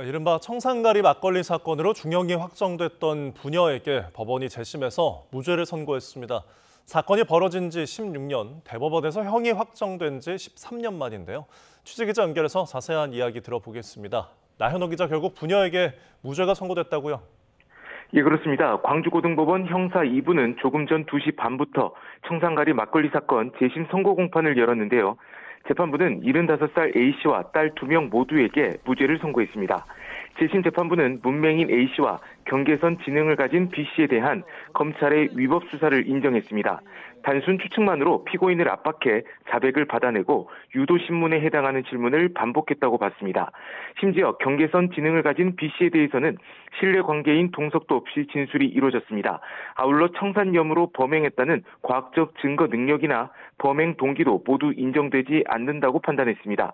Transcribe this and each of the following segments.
이른바 청산가리 막걸리 사건으로 중형이 확정됐던 부녀에게 법원이 재심해서 무죄를 선고했습니다. 사건이 벌어진 지 16년, 대법원에서 형이 확정된 지 13년 만인데요. 취재기자 연결해서 자세한 이야기 들어보겠습니다. 나현호 기자, 결국 부녀에게 무죄가 선고됐다고요? 예, 그렇습니다. 광주고등법원 형사 2부는 조금 전 2시 반부터 청산가리 막걸리 사건 재심 선고 공판을 열었는데요. 재판부는 75살 A씨와 딸 2명 모두에게 무죄를 선고했습니다. 재심 재판부는 문맹인 A씨와 경계선 지능을 가진 B씨에 대한 검찰의 위법 수사를 인정했습니다. 단순 추측만으로 피고인을 압박해 자백을 받아내고 유도신문에 해당하는 질문을 반복했다고 봤습니다. 심지어 경계선 지능을 가진 B씨에 대해서는 신뢰관계인 동석도 없이 진술이 이루어졌습니다. 아울러 청산염으로 범행했다는 과학적 증거 능력이나 범행 동기도 모두 인정되지 않는다고 판단했습니다.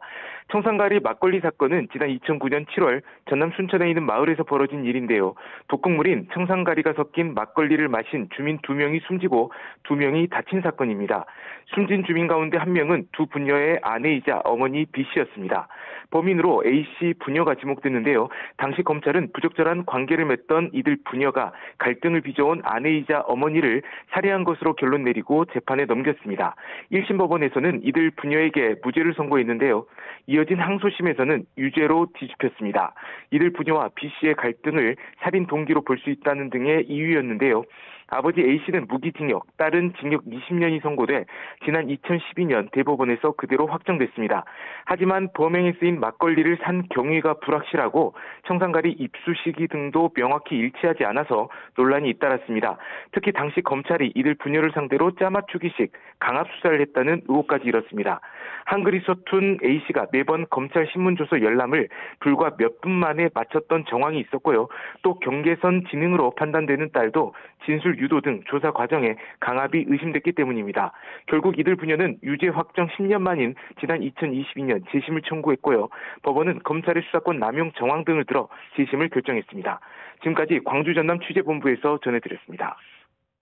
청산가리 막걸리 사건은 지난 2009년 7월 전남 순천에 있는 마을에서 벌어진 일인데요. 독극물인 청산가리가 섞인 막걸리를 마신 주민 2명이 숨지고 2명이 다친 사건입니다. 숨진 주민 가운데 1명은 두 부녀의 아내이자 어머니 B씨였습니다. 범인으로 A씨 부녀가 지목됐는데요. 당시 검찰은 부적절한 관계를 맺던 이들 부녀가 갈등을 빚어온 아내이자 어머니를 살해한 것으로 결론 내리고 재판에 넘겼습니다. 1심 법원에서는 이들 부녀에게 무죄를 선고했는데요. 이어진 항소심에서는 유죄로 뒤집혔습니다. 이들 부녀와 B씨의 갈등을 살인 동기로 볼 수 있다는 등의 이유였는데요. 아버지 A씨는 무기징역, 딸은 징역 20년이 선고돼 지난 2012년 대법원에서 그대로 확정됐습니다. 하지만 범행에 쓰인 막걸리를 산 경위가 불확실하고 청산가리 입수 시기 등도 명확히 일치하지 않아서 논란이 잇따랐습니다. 특히 당시 검찰이 이들 부녀를 상대로 짜맞추기식 강압 수사를 했다는 의혹까지 일었습니다. 한글이 서툰 A씨가 매번 검찰 신문조서 열람을 불과 몇 분 만에 마쳤던 정황이 있었고요. 또 경계선 지능으로 판단되는 딸도 진술 유도 등 조사 과정에 강압이 의심됐기 때문입니다. 결국 이들 부녀는 유죄 확정 10년 만인 지난 2022년 재심을 청구했고요. 법원은 검찰의 수사권 남용 정황 등을 들어 재심을 결정했습니다. 지금까지 광주 전남 취재본부에서 전해드렸습니다.